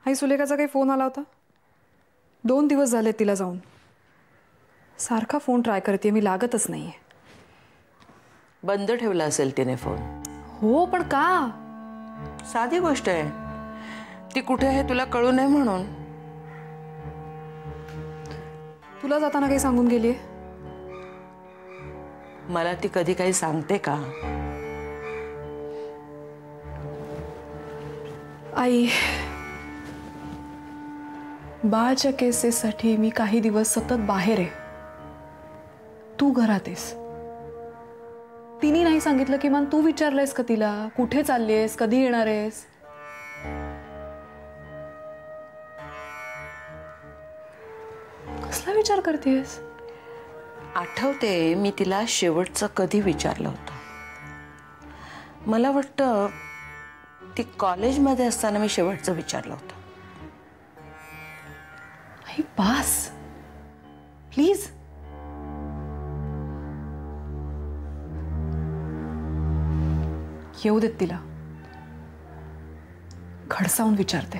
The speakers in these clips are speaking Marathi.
आई सुलेखाचा काही फोन आला होता? 2 दिवस झाले तिला जाऊन. सारखा फोन ट्राय करते, मी लागतच नाहीये. बंद ठेवला असेल तिने फोन. हो, पण का? साधी गोष्ट आहे, ती कुठे आहे तुला कळू नये म्हणून. तुला जाताना काही सांगून गेलीये? मला ती कधी काही सांगते का? आई, बाळच्या केसेससाठी मी काही दिवस सतत बाहेर आहे. तू घरात आहेस. तिने नाही सांगितलं किमान तू विचारलंयस का तिला कुठे चाललीयस, कधी येणार आहेस? कसला विचार करतेस? आठवते मी तिला शेवटचं कधी विचारलं होतं. मला वाटतं ती कॉलेजमध्ये असताना मी शेवटचं विचारलं होतं. आई बास, प्लीज. येऊ देत तिला, खडसावून विचारते.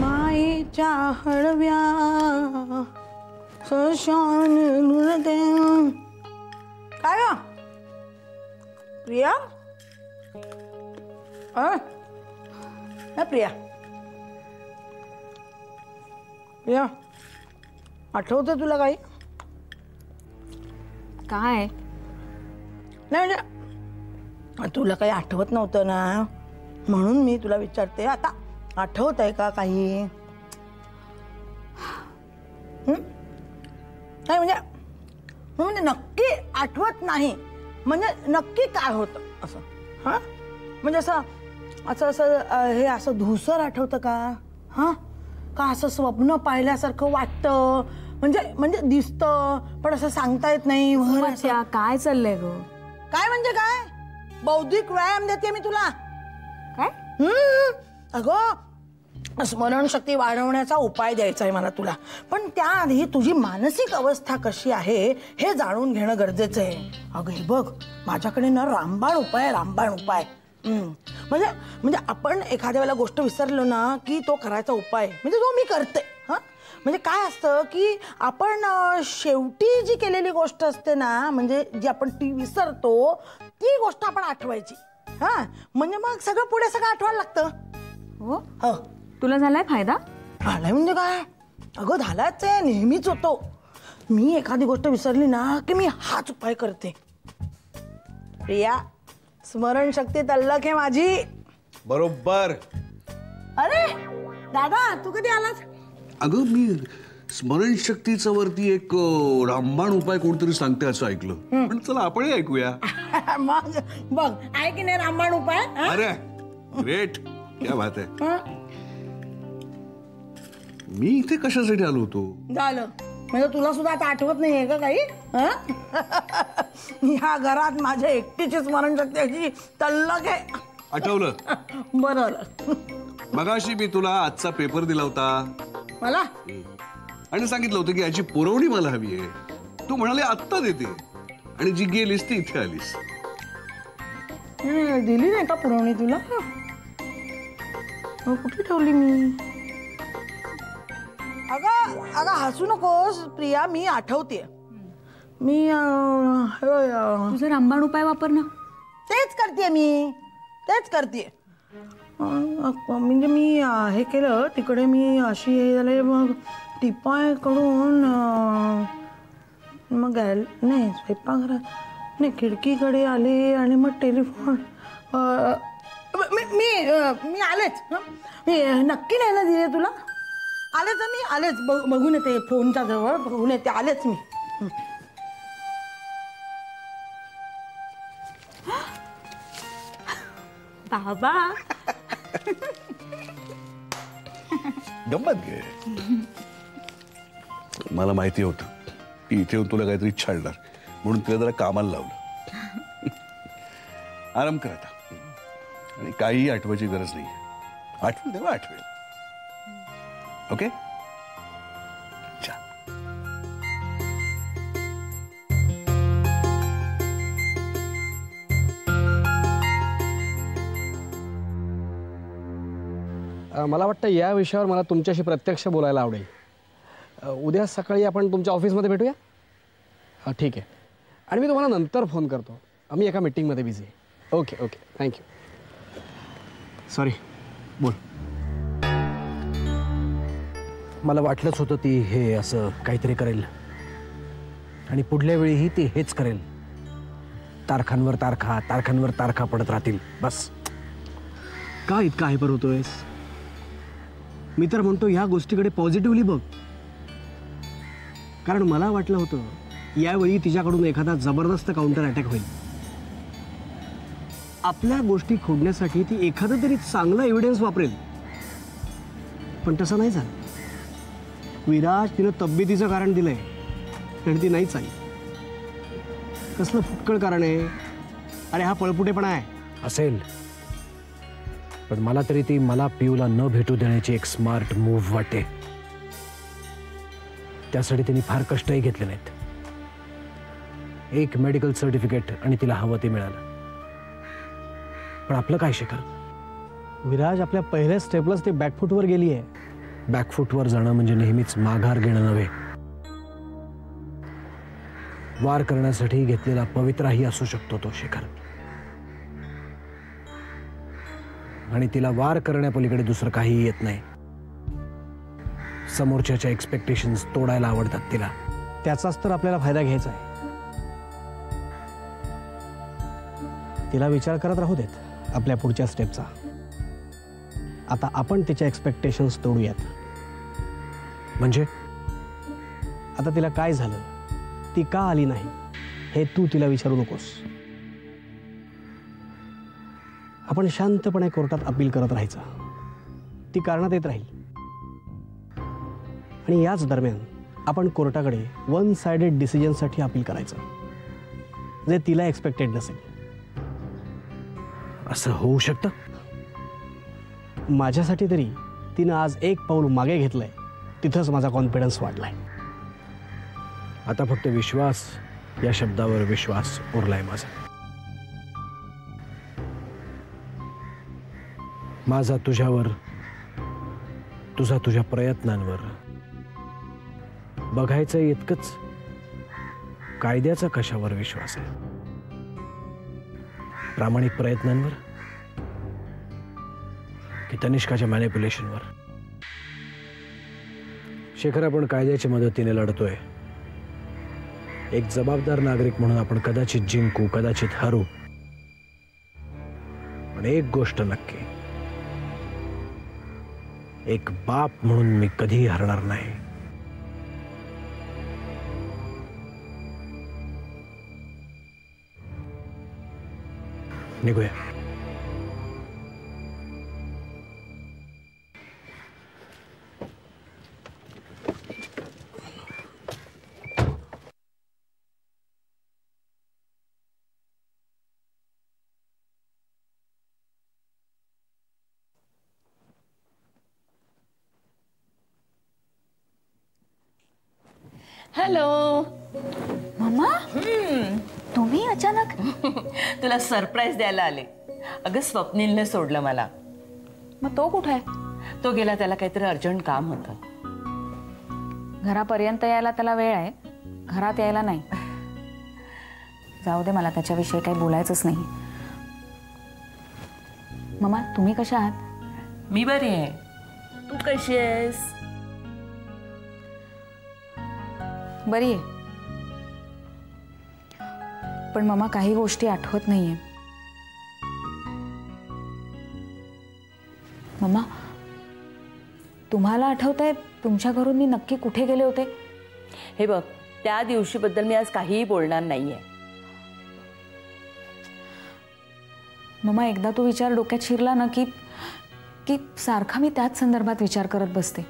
माईच्या हळव्या सशान लुरते. काय ग प्रिया? प्रिया, प्रिया, आठवतं तुला काही? काय? नाही म्हणजे तुला काही आठवत नव्हतं ना, म्हणून मी तुला विचारते. आता आठवत आहे का काही? नाही म्हणजे नक्की आठवत नाही म्हणजे नक्की काय होतं असं? हा म्हणजे असं असं असं हे असं धूसर आठवतं का? हा का असं स्वप्न पाहिल्यासारखं वाटतं, म्हणजे दिसतं पण असं सांगता येत नाही. काय चाललंय ग? काय म्हणजे काय? बौद्धिक व्यायाम देते मी तुला. काय? अगं स्मरणशक्ती वाढवण्याचा उपाय द्यायचा आहे मला तुला, पण त्याआधी तुझी मानसिक अवस्था कशी आहे हे जाणून घेणं गरजेचं आहे. अगं हे बघ, माझ्याकडे ना रामबाण उपाय, रामबाण उपाय. म्हणजे आपण एखाद्या वेळेला गोष्ट विसरलो ना की तो करायचा उपाय म्हणजे जो मी करते. हा म्हणजे काय असतं की आपण शेवटी जी केलेली गोष्ट असते ना, म्हणजे जी आपण ती विसरतो ती गोष्ट आपण आठवायची. हा म्हणजे मग सगळं पुढे सगळं आठवायला लागतं. हो हो. तुला झालाय फायदा? झालाय म्हणजे काय? अगं झालाच आहे, नेहमीच होतो. मी एखादी गोष्ट विसरली ना की मी हाच उपाय करते. प्रिया, स्मरणशक्ती तल्लख आहे माझी. बरोबर. अरे दादा, तू कधी आलास? अगं मी स्मरणशक्तीचा वरती एक रामबाण उपाय कोणतरी सांगते असं ऐकलं, पण चला आपणही ऐकूया. मग बघ, आहे की नाही रामबाण उपाय? अरे ग्रेट, क्या बात आहे. मी इथे कशासाठी आलो होतो? झालं म्हणजे तुला सुद्धा आता आठवत नाहीये का काही? ह्या घरात माझ्या एकटीची स्मरणशक्ती अशी तल्लख आहे. आठवलं? बरं. मगाशी मी तुला आजचा पेपर दिला होता मला आणि सांगितलं होतं की याची पुरवणी मला हवी आहे. तू म्हणाले आत्ता देते आणि जी गेलीस ती इथे आलीस. दिली नाही का पुरवणी तुला? कुठे ठेवली मी? अगं हसू नकोस प्रिया, मी आठवते. मी तुझा रामबाण उपाय वापर ना. तेच करते मी, तेच करते. म्हणजे मी हे केलं तिकडे, मी अशी हे झाले मग टिपाय कडून मग नाही स्वयंपाकघरात नाही खिडकीकडे आले आणि मग टेलिफोन. मी आलेच. मी नक्की नाही ना दिले तुला? आलेच मी, आलेच. बघून येते फोनच्या जवळ, बघून येते. आलेच मी. बाबा गंमत घे. मला माहिती होतं की इथे येऊन तुला काहीतरी छाडणार, म्हणून तुला जरा कामाला लावलं. आराम कर आता आणि काहीही आठवायची गरज नाही. आठवेल तेव्हा आठवेल. ओके. मला वाटतं या विषयावर मला तुमच्याशी प्रत्यक्ष बोलायला आवडेल. उद्या सकाळी आपण तुमच्या ऑफिसमध्ये भेटूया. हां ठीक आहे. आणि मी तुम्हाला नंतर फोन करतो. आम्ही एका मीटिंगमध्ये बिझी आहे. Okay okay thank you. सॉरी बोल. मला वाटलंच होतं ती हे असं काहीतरी करेल आणि पुढल्या वेळीही ती हेच करेल. तारखांवर तारखा तारखांवर तारखा पडत राहतील बस. का इतका हायपर होतोयस? मी तर म्हणतो ह्या गोष्टीकडे पॉझिटिव्हली बघ. कारण मला वाटलं होतं यावेळी तिच्याकडून एखादा जबरदस्त काउंटर अटॅक होईल. आपल्या गोष्टी खोडण्यासाठी ती एखादा तरी चांगला एव्हिडन्स वापरेल. पण तसं नाही झालं. विराज तिनं तब्येतीचं कारण दिलंय आणि ती नाहीच आली. कसलं फुटकळ कारण आहे. अरे हा पळपुटेपणा आहे. असेल पण मला तरी ती मला पिऊला न भेटू देण्याची एक स्मार्ट मूव्ह वाटते. त्यासाठी त्यांनी फार कष्टही घेतले नाहीत. एक मेडिकल सर्टिफिकेट आणि तिला हवं ते मिळालं. पण आपलं काय शेखर? विराज आपल्या पहिल्या स्टेपलाच ते बॅकफूटवर गेली आहे. बॅकफूटवर जाणं म्हणजे नेहमीच माघार घेणं नव्हे. वार करण्यासाठी घेतलेला पवित्राही असू शकतो तो शेखर. आणि तिला वार करण्यापलीकडे दुसरं काहीही येत नाही. समोरच्याच्या एक्सपेक्टेशन्स तोडायला आवडतात तिला. त्याचाच तर आपल्याला फायदा घ्यायचा आहे. तिला विचार करत राहू देत आपल्या पुढच्या स्टेपचा. आता आपण तिच्या एक्सपेक्टेशन्स तोडूयात. म्हणजे आता तिला काय झालं, ती का आली नाही हे तू तिला विचारू नकोस. आपण शांतपणे कोर्टात अपील करत राहायचं. ती कारणात येत राहील आणि याच दरम्यान आपण कोर्टाकडे वन साइडेड डिसिजनसाठी अपील करायचं जे तिला एक्सपेक्टेड नसेल. असं होऊ शकतं? माझ्यासाठी तरी तिनं आज एक पाऊल मागे घेतलंय. तिथंच माझा कॉन्फिडन्स वाढलाय. आता फक्त विश्वास या शब्दावर विश्वास उरलाय माझा. माझा तुझ्यावर, तुझा तुझ्या प्रयत्नांवर, बघायचं इतकंच कायद्याचा कशावर विश्वास आहे? प्रामाणिक प्रयत्नांवर की तनिष्काच्या मॅनिप्युलेशनवर? शेखर, आपण कायद्याच्या मदतीने लढतोय. एक जबाबदार नागरिक म्हणून आपण कदाचित जिंकू, कदाचित हरू. पण एक गोष्ट नक्की, एक बाप म्हणून मी कधीही हरणार नाही. निघूया. हॅलो मम्मा, तुम्ही अचानक? तुला सरप्राईज द्यायला आले. अगं स्वप्नीलने सोडलं मला. मग तो कुठे आहे? तो गेला, त्याला काहीतरी अर्जंट काम होतं. घरापर्यंत यायला त्याला वेळ आहे, घरात यायला नाही. जाऊ दे, मला त्याच्याविषयी काही बोलायचंच नाही. मम्मा, तुम्ही कशा आहात? मी बरी आहे. तू कशी आहेस? बरी आहे. पण मम्मा, काही गोष्टी आठवत नाहीये. मम्मा, तुम्हाला आठवतंय तुमच्या घरून मी नक्की कुठे गेले होते? हे बघ, त्या दिवशीबद्दल मी आज काहीही बोलणार नाहीये. मम्मा, एकदा तो विचार डोक्यात शिरला ना की सारखा मी त्याच संदर्भात विचार करत बसते.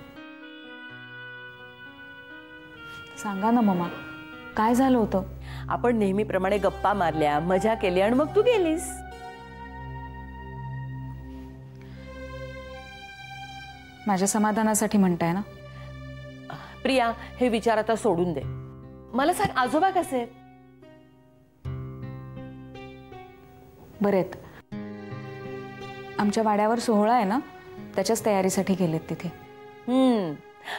सांगा ना मम्मा, काय झालं होतं? आपण नेहमीप्रमाणे गप्पा मारल्या, मजा केली आणि मग तू गेलीस. माझ्या समाधानासाठी म्हणताय ना? प्रिया, हे विचार आता सोडून दे. मला सांग, आजोबा कसे आहेत? बरे आहेत. आमच्या वाड्यावर सोहळा आहे ना, त्याच्याच तयारीसाठी गेलेत तिथे.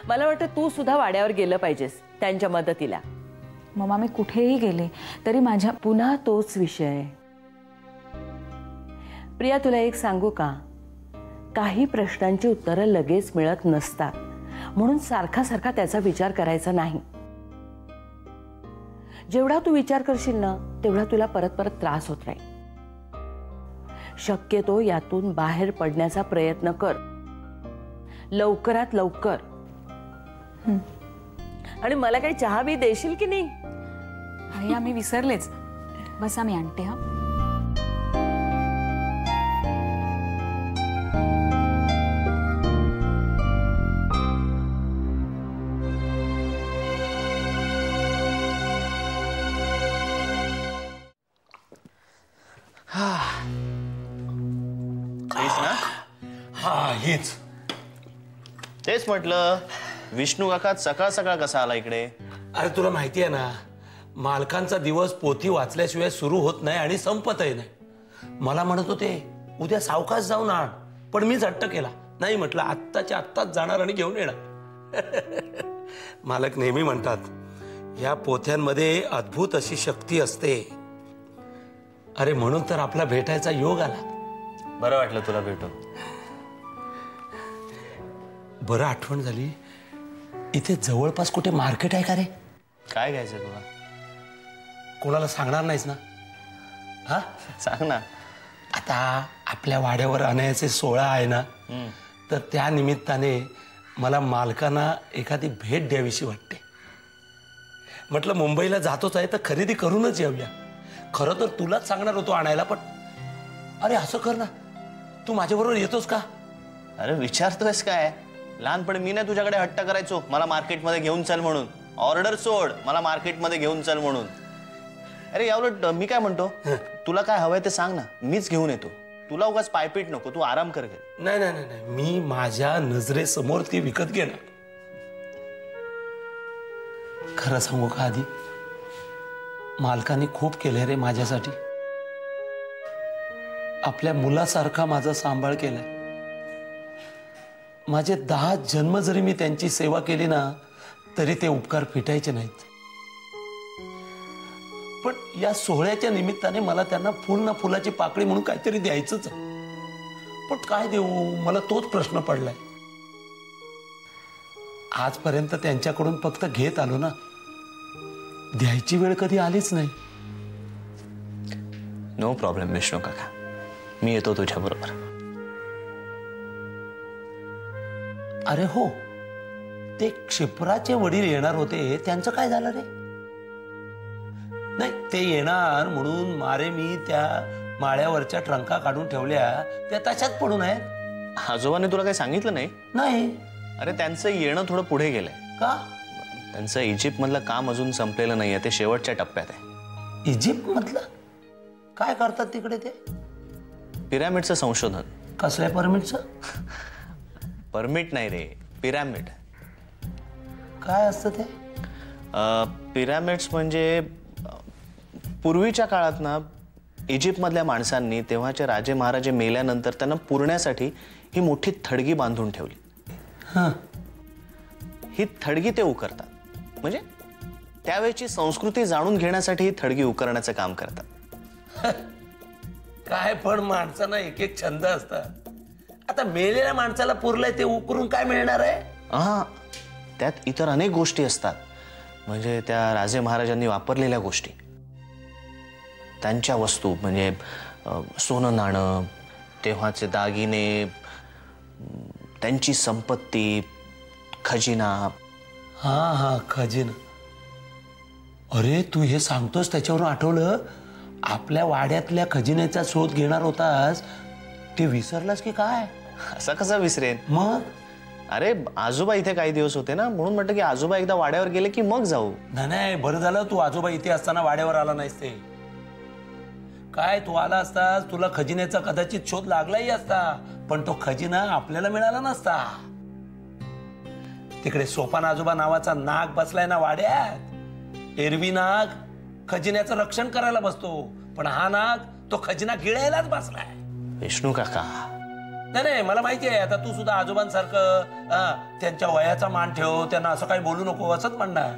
मला वाटतं तू सुद्धा वाड्यावर गेलं पाहिजेस त्यांच्या मदतीला. मम्मा, मी कुठेही गेले तरी माझ्या पुन्हा तोच विषय. प्रिया, तुला एक सांगू का? काही प्रश्नांची उत्तरं लगेच मिळत नसतात, म्हणून सारखा सारखा त्याचा विचार करायचा नाही. जेवढा तू विचार करशील ना, तेवढा तुला परत परत त्रास होत राहील. शक्यतो यातून बाहेर पडण्याचा प्रयत्न कर, लवकरात लवकर. आणि मला काही चहा बी देशील की नाही? आई, आम्ही विसरलेच. बस आम्ही आणते. हा, हेच तेच म्हटलं. विष्णू काका सकाळ सकाळ कसा आला इकडे? अरे तुला माहिती आहे ना, मालकांचा दिवस पोथी वाचल्याशिवाय सुरू होत नाही आणि संपतही नाही. मला म्हणत होते उद्या सावकाश जाऊन आण, पण मीच हट्ट केला. नाही म्हटलं, आत्ताच्या आत्ताच जाणार आणि घेऊन येणार. मालक नेहमी म्हणतात, या पोथ्यांमध्ये अद्भुत अशी शक्ती असते. अरे म्हणून तर आपला भेटायचा योग आला. बरं वाटलं तुला भेटून. बरं आठवण झाली, इथे जवळपास कुठे मार्केट आहे का रे? काय घ्यायचं तुला? कोणाला सांगणार नाहीस ना? हा, सांग ना. आता आपल्या वाड्यावर आणायचे सोहळा आहे ना, तर त्या निमित्ताने मला मालकांना एखादी भेट द्यावीशी वाटते. म्हटलं मुंबईला जातोच आहे तर खरेदी करूनच येऊया. खरं तर तुलाच सांगणार होतो आणायला, पण अरे असं कर ना, तू माझ्याबरोबर येतोस का? अरे विचारतोयस काय? लहानपणी मी नाही तुझ्याकडे हट्ट करायचो मला मार्केटमध्ये घेऊन चल म्हणून. ऑर्डर सोड, मला मार्केटमध्ये घेऊन चल म्हणून. अरे याउलट मी काय म्हणतो, तुला काय हवंय ते सांग ना, मीच घेऊन येतो. तुला उगाच पायपीट नको, तू आराम कर. नाही नाही नाही, मी माझ्या नजरेसमोर ती विकत घेणार. खरं सांगू का आधी, मालकाने खूप केलंय रे माझ्यासाठी. आपल्या मुलासारखा माझा सांभाळ केलाय. माझे 10 जन्म जरी मी त्यांची सेवा केली ना, तरी ते उपकार फिटायचे नाहीत. पण या सोहळ्याच्या निमित्ताने मला त्यांना फुल ना फुलाची पाकळी म्हणून काहीतरी द्यायचंच आहे. पण काय देऊ, मला तोच प्रश्न पडलाय. आजपर्यंत त्यांच्याकडून फक्त घेत आलो ना, द्यायची वेळ कधी आलीच नाही. नो प्रॉब्लेम विष्णू काका, मी येतो तुझ्या बरोबर. अरे हो, ते क्षिप्राचे वडील येणार होते, त्यांचं काय झालं रे? नाही, ते येणार म्हणून मारे मी त्या माळ्यावरच्या ट्रंका काढून ठेवल्या, त्या तशाच पडून आहेत. आजोबाने तुला काही सांगितलं नाही? नाही. अरे त्यांचं येणं थोडं पुढे गेलंय. का? त्यांचं इजिप्त मधलं काम अजून संपलेलं नाहीये, ते शेवटच्या टप्प्यात आहे. इजिप्त मधलं? काय करतात तिकडे ते? पिरॅमिडचं संशोधन. कसल्या पिरॅमिडचं? परमिट नाही रे, पिरॅमिड. काय असतं ते? पिरॅमिड्स म्हणजे पूर्वीच्या काळात ना, इजिप्तमधल्या माणसांनी तेव्हाचे राजे महाराजे मेल्यानंतर त्यांना पुरण्यासाठी ही मोठी थडगी बांधून ठेवली. ही थडगी ते उकरतात. म्हणजे त्यावेळची संस्कृती जाणून घेण्यासाठी ही थडगी उकरण्याचं काम करतात. काय पण माणसांना एक एक छंद असतात. आता मेलेल्या माणसाला पुरलंय ते उकरून काय मिळणार आहे? हा, त्यात इतर अनेक गोष्टी असतात. म्हणजे त्या राजे महाराजांनी वापरलेल्या गोष्टी, त्यांच्या वस्तू, म्हणजे सोनं नाणं, तेव्हाचे दागिने, त्यांची संपत्ती, खजिना. हा हा, खजिना. अरे तू हे सांगतोस त्याच्यावरून आठवलं, आपल्या वाड्यातल्या खजिन्याचा शोध घेणार होतास, ते विसरलास की काय? असं कसं विसरेन? मग अरे आजोबा इथे काही दिवस होते ना, म्हणून म्हटलं की आजोबा एकदा वाड्यावर गेले की मग जाऊ. नाही, बरं झालं तू आजोबा इथे असताना वाड्यावर आला नाहीस. ते काय, तू आला असतास, तुला खजिन्याचा कदाचित शोध लागलाही असता, पण तो खजिना आपल्याला मिळाला नसता. तिकडे सोपान आजोबा नावाचा नाग बसलाय ना वाड्यात. एरवी नाग खजिन्याचं रक्षण करायला बसतो, पण हा नाग तो खजिना गिळायलाच बसलाय. विष्णू काका, नाही मला माहिती आहे. आता तू सुद्धा आजोबांसारखं त्यांच्या वयाचा मान ठेव, त्यांना असं काही बोलू नको असंच म्हणणार.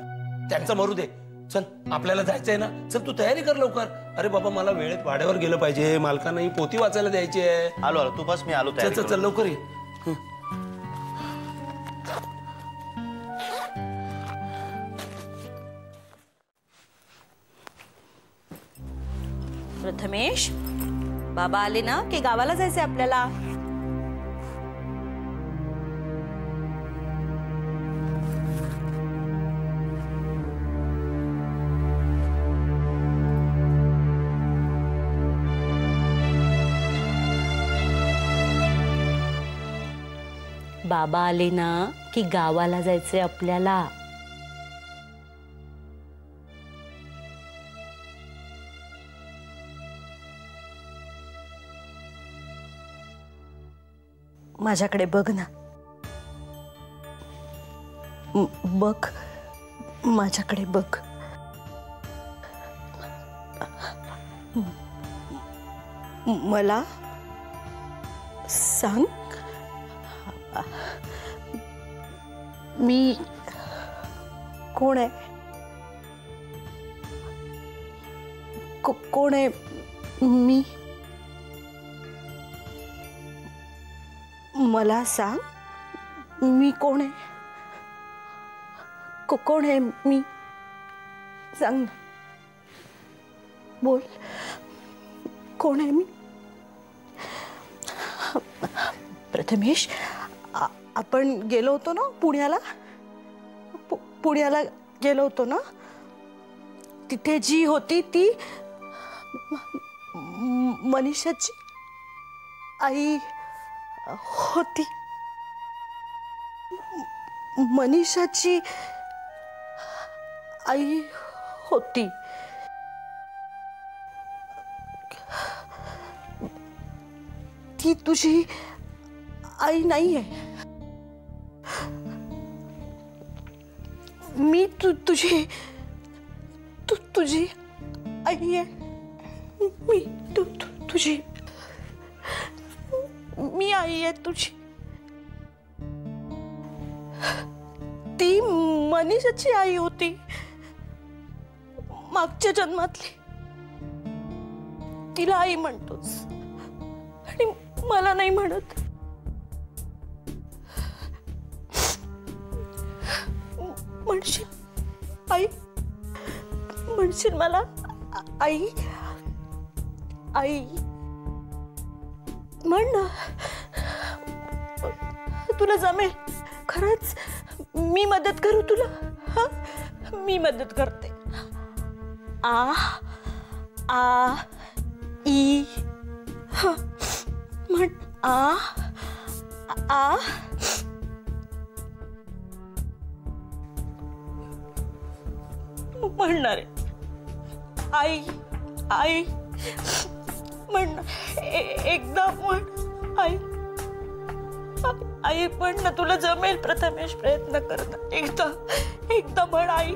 त्यांचं मरू दे. चल आपल्याला जायचंय ना, चल तू तयारी कर लवकर. अरे बाबा मला वेळेत वाड्यावर गेलं पाहिजे, मालकांना ही पोथी वाचायला द्यायची आहे. आलो तू बस, मी आलो. चल चल लवकर ये. प्रथमेश, बाबा आले ना की गावाला जायचंय आपल्याला. बाबा आले ना की गावाला जायचंय आपल्याला. माझ्याकडे बघ ना, बघ माझ्याकडे बघ. मला सांग, मी कोण आहे? कोण आहे मी? मला सांग, मी कोण आहे? कोण आहे मी? सांग ना, बोल, कोण आहे मी? प्रथमेश, आपण गेलो होतो ना पुण्याला, पुण्याला गेलो होतो ना, तिथे जी होती ती मनीषाची आई होती. मनीषाची आई होती. ती तुझी आई नाहीये. मी तुझी आई आहे. मी तुझी, मी आई आहे तुझी. ती मनीषाची आई होती मागच्या जन्मातली. तिला आई म्हणतोस आणि मला नाही म्हणत. म्हणशील आई, म्हणशील मला आई, आई म्हण ना. तुला जमेल खरंच. मी मदत करू तुला. हा, मी मदत करते. आ आ ई म्हण. आ आ म्हणणार आहे. आई आई म्हण. एकदा म्हण आई. आई पण ना, तुला जमेल प्रथमेश. प्रयत्न कर ना. एकदा म्हण आई.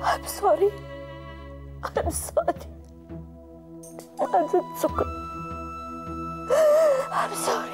I'm sorry. I'm sorry. माझं चुकलं. I'm sorry.